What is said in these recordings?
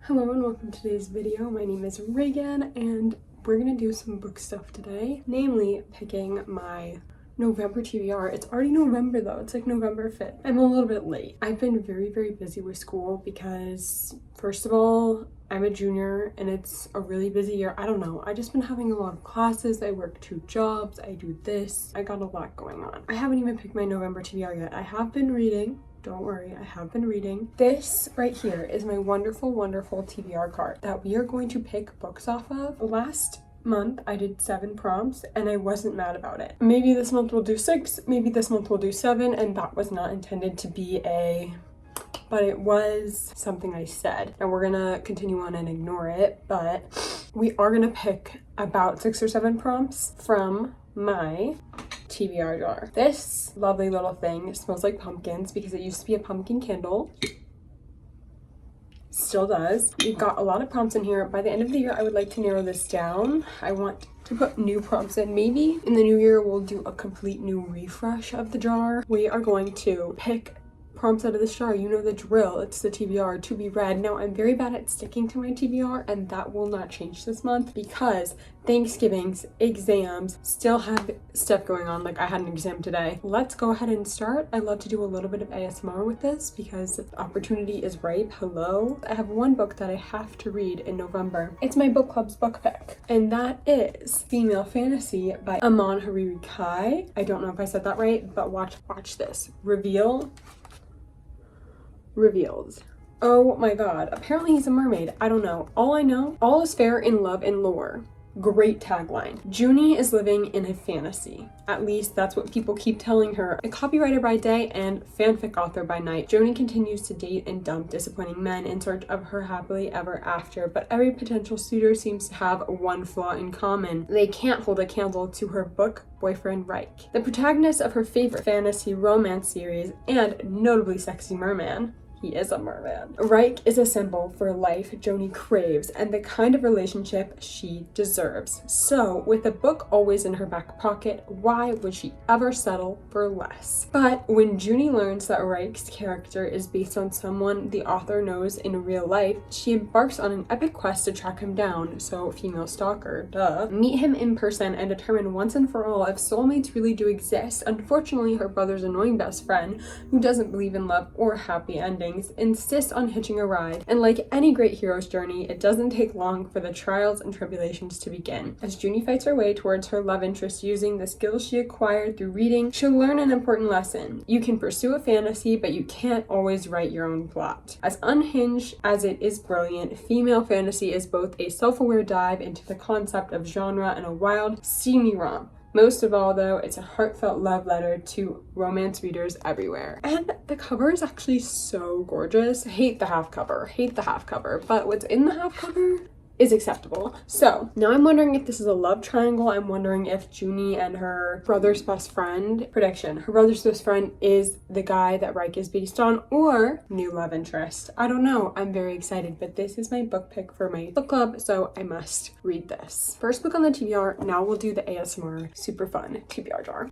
Hello and welcome to today's video. My name is Reagan and we're gonna do some book stuff today, namely picking my November TBR. It's already November though, it's like November 5th. I'm a little bit late. I've been very busy with school because first of all, I'm a junior and it's a really busy year. I don't know, I just been having a lot of classes. I work 2 jobs, I do this. I got a lot going on. I haven't even picked my November TBR yet. I have been reading. Don't worry, I have been reading. This right here is my wonderful TBR card that we are going to pick books off of. Last month I did 7 prompts and I wasn't mad about it. Maybe this month we'll do 6, maybe this month we'll do 7, and that was not intended to be but it was something I said. And we're gonna continue on and ignore it, but we are gonna pick about 6 or 7 prompts from my TBR jar. This lovely little thing smells like pumpkins because it used to be a pumpkin candle. Still does. We've got a lot of prompts in here. By the end of the year, I would like to narrow this down. I want to put new prompts in. Maybe in the new year, we'll do a complete new refresh of the jar. We are going to pick prompts out of this jar. You know the drill. It's the TBR to be read. Now, I'm very bad at sticking to my TBR, and that will not change this month because Thanksgivings, exams, still have stuff going on. Like I had an exam today. Let's go ahead and start. I love to do a little bit of ASMR with this because the opportunity is ripe. Hello. I have one book that I have to read in November. It's my book club's book pick, and that is Female Fantasy by Aman Hariri Kai. I don't know if I said that right, but watch this. Reveals. Oh my god. Apparently he's a mermaid. I don't know. All I know, all is fair in love and lore. Great tagline. Junie is living in a fantasy. At least that's what people keep telling her. A copywriter by day and fanfic author by night, Junie continues to date and dump disappointing men in search of her happily ever after, but every potential suitor seems to have one flaw in common. They can't hold a candle to her book boyfriend Reich, the protagonist of her favorite fantasy romance series and notably sexy merman. He is a merman. Reich is a symbol for life Joni craves and the kind of relationship she deserves. So, with the book always in her back pocket, why would she ever settle for less? But when Junie learns that Reich's character is based on someone the author knows in real life, she embarks on an epic quest to track him down, so female stalker, duh. Meet him in person and determine once and for all if soulmates really do exist. Unfortunately, her brother's annoying best friend, who doesn't believe in love or happy endings, insists on hitching a ride, and like any great hero's journey, it doesn't take long for the trials and tribulations to begin. As Junie fights her way towards her love interest using the skills she acquired through reading, she'll learn an important lesson. You can pursue a fantasy, but you can't always write your own plot. As unhinged as it is brilliant, Female Fantasy is both a self-aware dive into the concept of genre and a wild, steamy romp. Most of all, though, it's a heartfelt love letter to romance readers everywhere. And the cover is actually so gorgeous. Hate the half cover, but what's in the half cover is acceptable. So now I'm wondering if this is a love triangle. I'm wondering if Junie and her brother's best friend, prediction, her brother's best friend is the guy that Reich is based on, or new love interest. I don't know. I'm very excited, but this is my book pick for my book club, so I must read this. First book on the TBR. Now we'll do the ASMR super fun TBR jar.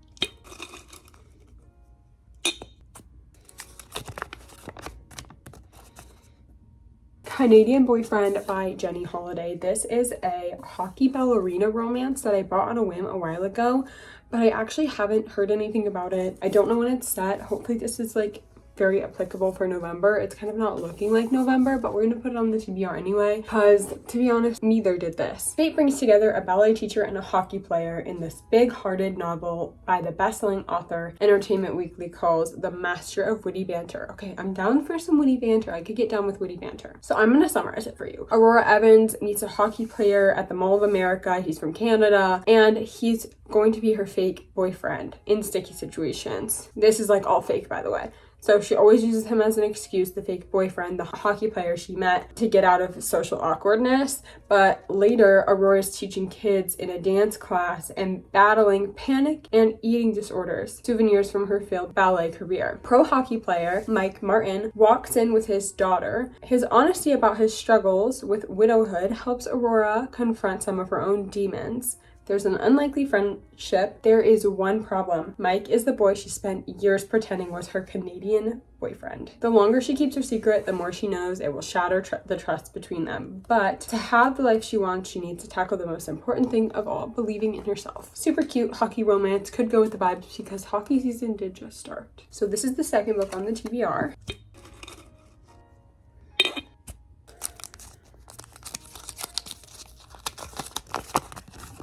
Canadian Boyfriend by Jenny Holiday. This is a hockey ballerina romance that I bought on a whim a while ago, but I actually haven't heard anything about it. I don't know when it's set. Hopefully this is like very applicable for November. It's kind of not looking like November, but we're gonna put it on the TBR anyway, because to be honest, neither did this. Fate brings together a ballet teacher and a hockey player in this big-hearted novel by the best-selling author Entertainment Weekly calls the master of witty banter. Okay, I'm down for some witty banter. I could get down with witty banter. So I'm gonna summarize it for you. Aurora Evans meets a hockey player at the Mall of America. He's from Canada, and he's going to be her fake boyfriend in sticky situations. This is like all fake, by the way. So she always uses him as an excuse, the fake boyfriend, the hockey player she met, to get out of social awkwardness. But later, Aurora's teaching kids in a dance class and battling panic and eating disorders, souvenirs from her failed ballet career. Pro hockey player Mike Martin walks in with his daughter. His honesty about his struggles with widowhood helps Aurora confront some of her own demons. There's an unlikely friendship. There is one problem. Mike is the boy she spent years pretending was her Canadian boyfriend. The longer she keeps her secret, the more she knows it will shatter the trust between them. But to have the life she wants, she needs to tackle the most important thing of all, believing in herself. Super cute hockey romance. Could go with the vibes because hockey season did just start. So this is the second book on the TBR.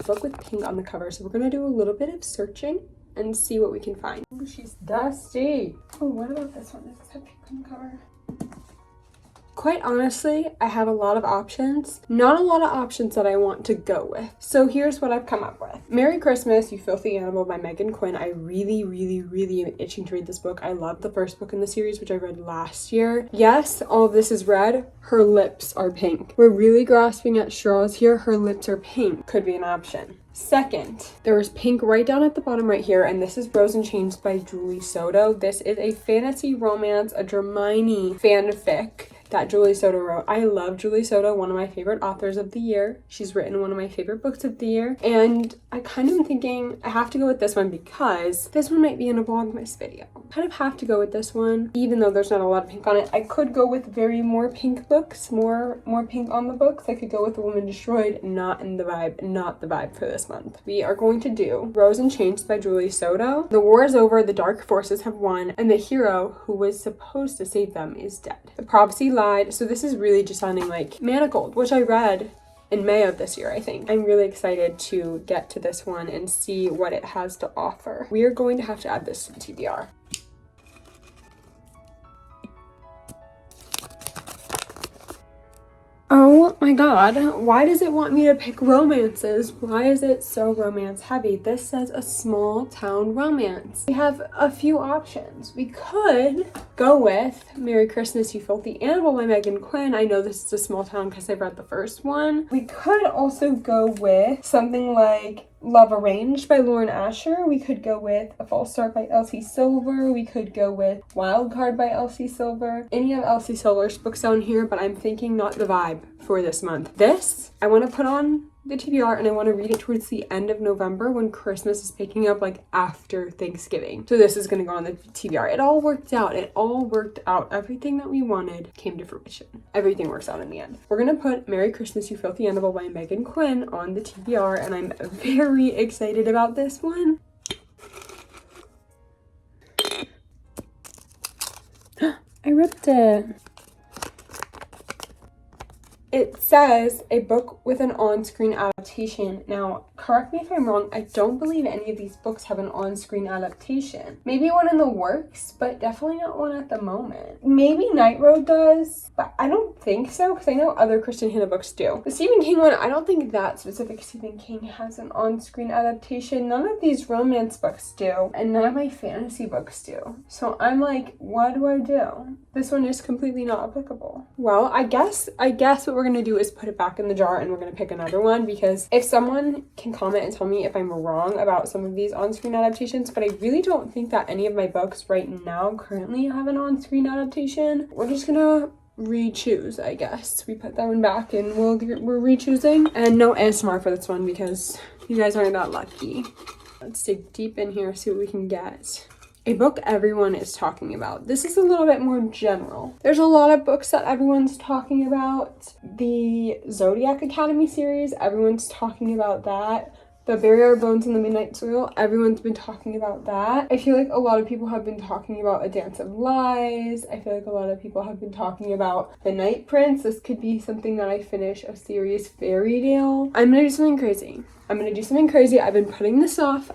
Book with pink on the cover, so we're gonna do a little bit of searching and see what we can find. Oh, she's dusty. Oh, what about this one? Does this have pink on the cover? Quite honestly, I have a lot of options. Not a lot of options that I want to go with. So here's what I've come up with. Merry Christmas, You Filthy Animal by Megan Quinn. I really am itching to read this book. I love the first book in the series, which I read last year. Yes, all of this is red. Her lips are pink. We're really grasping at straws here. Her lips are pink. Could be an option. Second, there is pink right down at the bottom right here, and this is Rose and Chains by Julie Soto. This is a fantasy romance, a Dramini fanfic that Julie Soto wrote. I love Julie Soto, one of my favorite authors of the year. She's written one of my favorite books of the year, and I kind of am thinking I have to go with this one because this one might be in a Vlogmas video. Kind of have to go with this one, even though there's not a lot of pink on it. I could go with very more pink books, more pink on the books. I could go with The Woman Destroyed, not the vibe for this month. We are going to do Rose and Chains by Julie Soto. The war is over, the dark forces have won, and the hero who was supposed to save them is dead. The prophecy lied, so this is really just sounding like Manacled, which I read in May of this year, I think. I'm really excited to get to this one and see what it has to offer. We are going to have to add this to the TBR. Oh my god, why does it want me to pick romances? Why is it so romance heavy? This says a small town romance. We have a few options. We could go with Merry Christmas, You Filthy Animal by Megan Quinn. I know this is a small town because I've read the first one. We could also go with something like Love Arranged by Lauren Asher. We could go with A False Start by Elsie Silver. We could go with Wild Card by Elsie Silver. Any of Elsie Silver's books down here, but I'm thinking not the vibe for this month. This, I want to put on the TBR and I want to read it towards the end of November when Christmas is picking up, like after Thanksgiving. So this is going to go on the TBR. It all worked out. It all worked out. Everything that we wanted came to fruition. Everything works out in the end. We're going to put Merry Christmas, You Filthy Animal by Megan Quinn on the TBR, and I'm very excited about this one. I ripped it. It says a book with an on-screen adaptation. Now, correct me if I'm wrong, I don't believe any of these books have an on-screen adaptation. Maybe one in the works, but definitely not one at the moment. Maybe Night Road does, but I don't think so because I know other Kristen Hanna books do. The Stephen King one, I don't think that specific Stephen King has an on-screen adaptation. None of these romance books do, and none of my fantasy books do. So I'm like, what do I do? This one is completely not applicable. Well, I guess what we're gonna do is put it back in the jar and we're gonna pick another one, because if someone can comment and tell me if I'm wrong about some of these on-screen adaptations, but I really don't think that any of my books right now currently have an on-screen adaptation, we're just gonna re-choose, I guess. We put that one back and we're re-choosing. And no ASMR for this one because you guys aren't that lucky. Let's dig deep in here, see what we can get. A book everyone is talking about. This is a little bit more general. There's a lot of books that everyone's talking about. The Zodiac Academy series, everyone's talking about that. The Bury Our Bones in the Midnight Soil, everyone's been talking about that. I feel like a lot of people have been talking about A Dance of Lies. I feel like a lot of people have been talking about The Night Prince. This could be something that I finish, a series fairy tale. I'm gonna do something crazy. I've been putting this off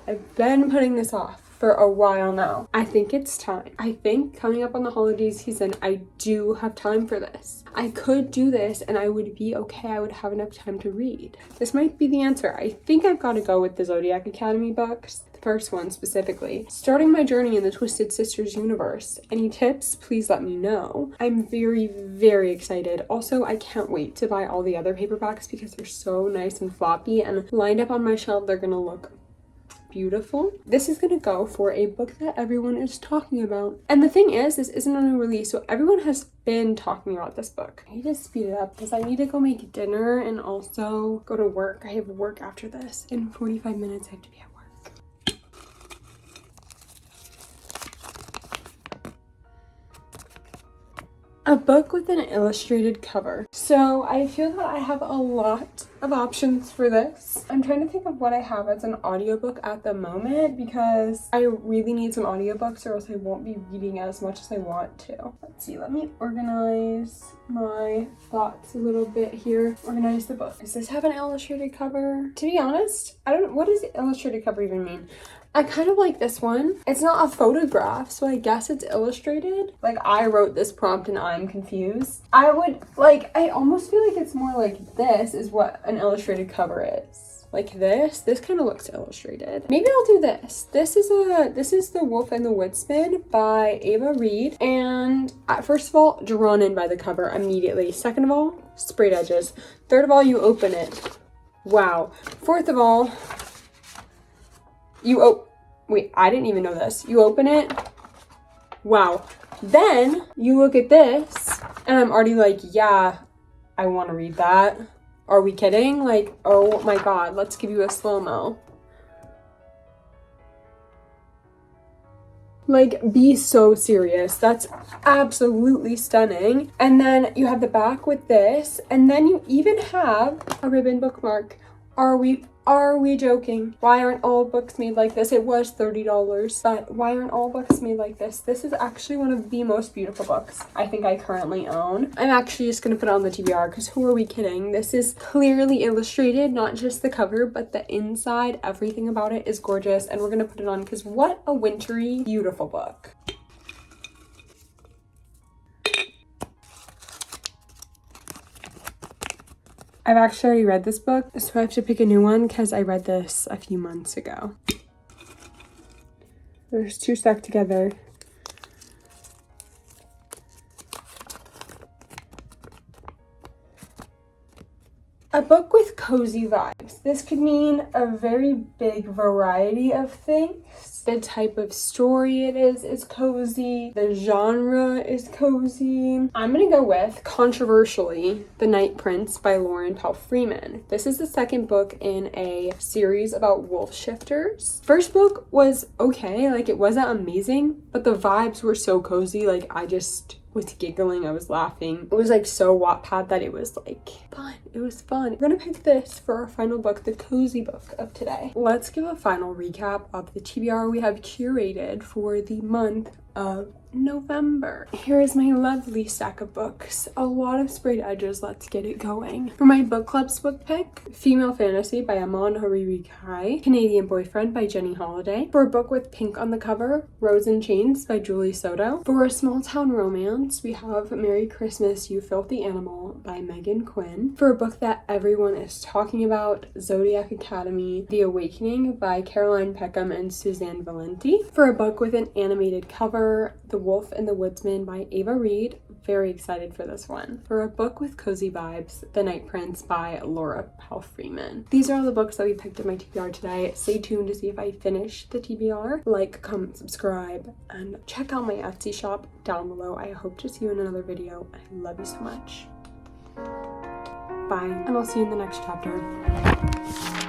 for a while now. I think it's time. I think coming up on the holiday season, I do have time for this. I could do this and I would be okay. I would have enough time to read. This might be the answer. I think I've got to go with the Zodiac Academy books. The first one specifically. Starting my journey in the Twisted Sisters universe. Any tips? Please let me know. I'm very, very excited. Also, I can't wait to buy all the other paperbacks because they're so nice and floppy and lined up on my shelf. They're gonna look beautiful. This is gonna go for a book that everyone is talking about. And the thing is, this isn't a new release, so everyone has been talking about this book. I need to speed it up because I need to go make dinner and also go to work. I have work after this. In 45 minutes, I have to be at work. A book with an illustrated cover. So I feel that I have a lot of options for this. I'm trying to think of what I have as an audiobook at the moment because I really need some audiobooks or else I won't be reading as much as I want to. Let's see, let me organize my thoughts a little bit here. Organize the book. Does this have an illustrated cover? To be honest, I don't know. What does the illustrated cover even mean? I kind of like this one. It's not a photograph, so I guess it's illustrated. Like, I wrote this prompt and I'm confused. I almost feel like it's more like this is what an illustrated cover is. Like this kind of looks illustrated. Maybe I'll do this. This is The Wolf and the Woodsman by Ava Reed. And first of all, drawn in by the cover immediately. Second of all, sprayed edges. Third of all, you open it. Wow. Fourth of all, wait, I didn't even know this. You open it. Wow. Then you look at this and I'm already like, yeah, I want to read that. Are we kidding? Like, oh my God, let's give you a slow-mo. Like, be so serious. That's absolutely stunning. And then you have the back with this, and then you even have a ribbon bookmark. Are we joking? Why aren't all books made like this? It was $30, but why aren't all books made like this? This is actually one of the most beautiful books I think I currently own. I'm actually just gonna put it on the TBR because who are we kidding? This is clearly illustrated, not just the cover, but the inside, everything about it is gorgeous, and we're gonna put it on because what a wintry, beautiful book. I've actually already read this book, so I have to pick a new one because I read this a few months ago. There's two stuck together. A book with cozy vibes. This could mean a very big variety of things. The type of story it is cozy. The genre is cozy. I'm gonna go with, controversially, The Night Prince by Lauren Powell Freeman. This is the second book in a series about wolf shifters. First book was okay, like it wasn't amazing, but the vibes were so cozy, like I just was giggling, I was laughing. It was like so Wattpad that it was like fun. It was fun. We're gonna pick this for our final book, the cozy book of today. Let's give a final recap of the TBR we have curated for the month of November. Here is my lovely stack of books. A lot of sprayed edges. Let's get it going. For my book club's book pick, Female Fantasy by Amon Hariri Kai, Canadian Boyfriend by Jenny Holiday. For a book with pink on the cover, Rose and Chains by Julie Soto. For a small town romance, we have Merry Christmas, You Filthy Animal by Megan Quinn. For a book that everyone is talking about, Zodiac Academy, The Awakening by Caroline Peckham and Suzanne Valenti. For a book with an animated cover, The Wolf and the Woodsman by Ava Reed. Very excited for this one. For a book with cozy vibes, The Night Prince by Laura Powell Freeman. These are all the books that we picked in my TBR today. Stay tuned to see if I finish the TBR. Like, comment, subscribe, and check out my Etsy shop down below. I hope to see you in another video. I love you so much. Bye, and I'll see you in the next chapter.